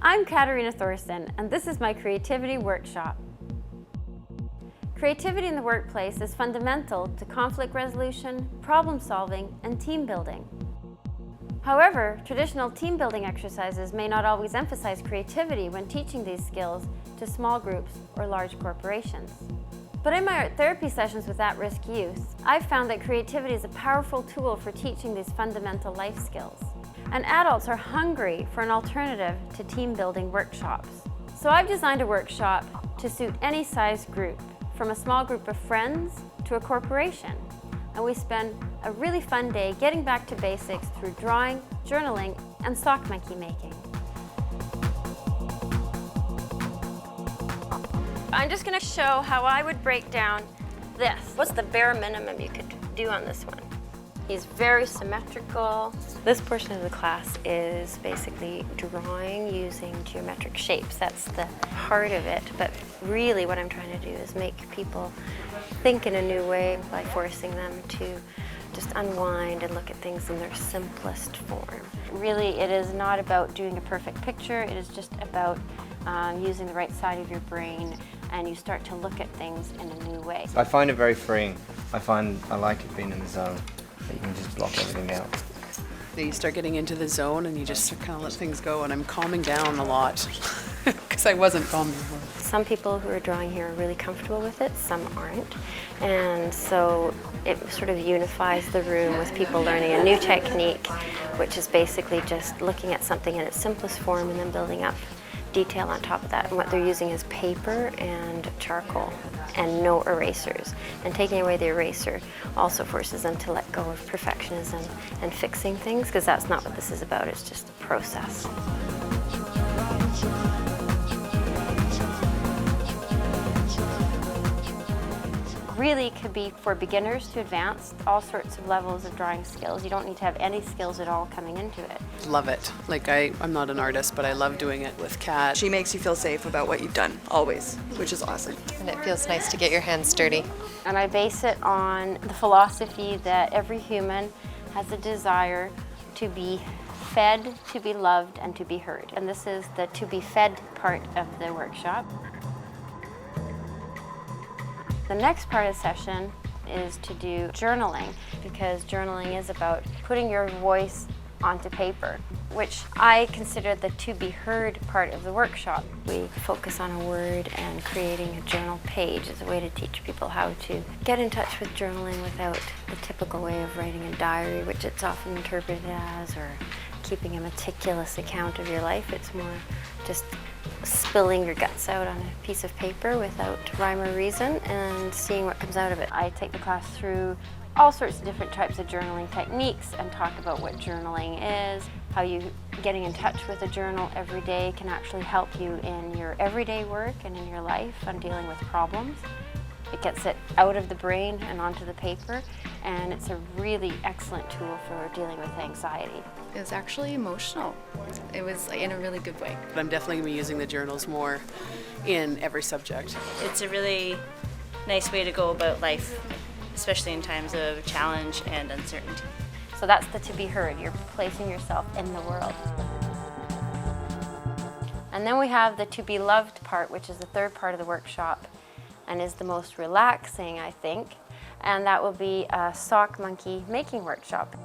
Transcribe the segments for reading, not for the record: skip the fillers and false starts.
I'm Katarina Thorson, and this is my Creativity Workshop. Creativity in the workplace is fundamental to conflict resolution, problem solving, and team building. However, traditional team building exercises may not always emphasize creativity when teaching these skills to small groups or large corporations. But in my art therapy sessions with at-risk youth, I've found that creativity is a powerful tool for teaching these fundamental life skills. And adults are hungry for an alternative to team building workshops. So I've designed a workshop to suit any size group, from a small group of friends to a corporation. And we spend a really fun day getting back to basics through drawing, journaling, and sock monkey making. I'm just going to show how I would break down this. What's the bare minimum you could do on this one? He's very symmetrical. This portion of the class is basically drawing using geometric shapes. That's the heart of it, but really what I'm trying to do is make people think in a new way by forcing them to just unwind and look at things in their simplest form. Really, it is not about doing a perfect picture. It is just about using the right side of your brain, and you start to look at things in a new way. I find it very freeing. I like it being in the zone. You can just block everything out. You start getting into the zone and you just kind of let things go, and I'm calming down a lot because I wasn't calm before. Some people who are drawing here are really comfortable with it, some aren't. And so it sort of unifies the room with people learning a new technique, which is basically just looking at something in its simplest form and then building up detail on top of that. And what they're using is paper and charcoal and no erasers. And taking away the eraser also forces them to let go of perfectionism and fixing things, because that's not what this is about. It's just a process. Really could be for beginners to advanced, all sorts of levels of drawing skills. You don't need to have any skills at all coming into it. Love it. Like I'm not an artist, but I love doing it with Kat. She makes you feel safe about what you've done, always, which is awesome. And it feels nice to get your hands dirty. And I base it on the philosophy that every human has a desire to be fed, to be loved, and to be heard. And this is the to be fed part of the workshop. The next part of the session is to do journaling, because journaling is about putting your voice onto paper, which I consider the to be heard part of the workshop. We focus on a word, and creating a journal page is a way to teach people how to get in touch with journaling without the typical way of writing a diary, which it's often interpreted as, or keeping a meticulous account of your life. It's more just spilling your guts out on a piece of paper without rhyme or reason and seeing what comes out of it. I take the class through all sorts of different types of journaling techniques and talk about what journaling is, how you getting in touch with a journal every day can actually help you in your everyday work and in your life on dealing with problems. It gets it out of the brain and onto the paper, and it's a really excellent tool for dealing with anxiety. It was actually emotional. It was in a really good way. But I'm definitely going to be using the journals more in every subject. It's a really nice way to go about life, especially in times of challenge and uncertainty. So that's the to be heard. You're placing yourself in the world. And then we have the to be loved part, which is the third part of the workshop and is the most relaxing, I think. And that will be a sock monkey making workshop.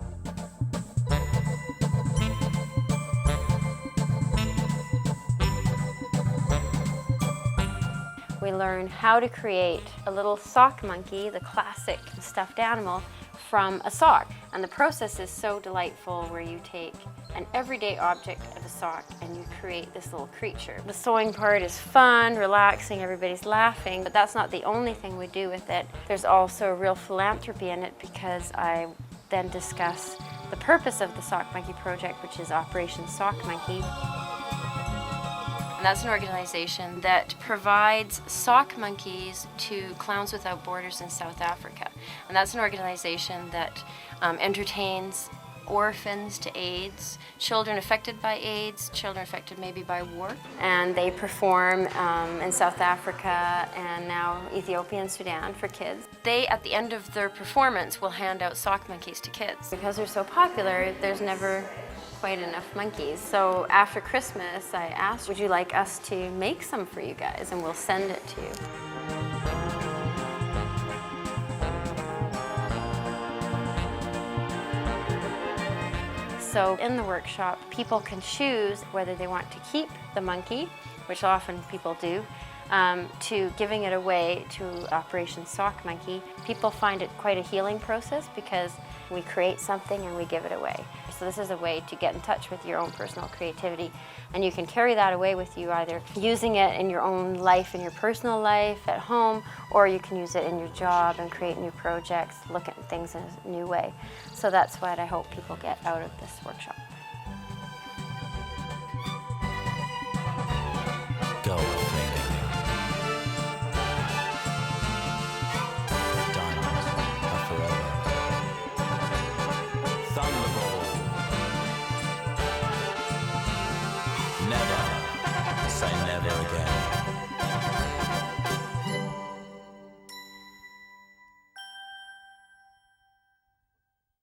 We learn how to create a little sock monkey, the classic stuffed animal, from a sock. And the process is so delightful, where you take an everyday object of a sock and you create this little creature. The sewing part is fun, relaxing, everybody's laughing, but that's not the only thing we do with it. There's also a real philanthropy in it, because I then discuss the purpose of the Sock Monkey Project, which is Operation Sock Monkey. And that's an organization that provides sock monkeys to Clowns Without Borders in South Africa. And that's an organization that entertains orphans to AIDS, children affected by AIDS, children affected maybe by war. And they perform in South Africa and now Ethiopia and Sudan for kids. They, at the end of their performance, will hand out sock monkeys to kids. Because they're so popular, there's never quite enough monkeys. So after Christmas, I asked, would you like us to make some for you guys? And we'll send it to you. So in the workshop, people can choose whether they want to keep the monkey, which often people do, to giving it away to Operation Sock Monkey. People find it quite a healing process because we create something and we give it away. So this is a way to get in touch with your own personal creativity, and you can carry that away with you, either using it in your own life, in your personal life, at home, or you can use it in your job and create new projects, look at things in a new way. So that's what I hope people get out of this workshop. Go thinking. Diamonds are forever. Thunderbolt. Never say never again.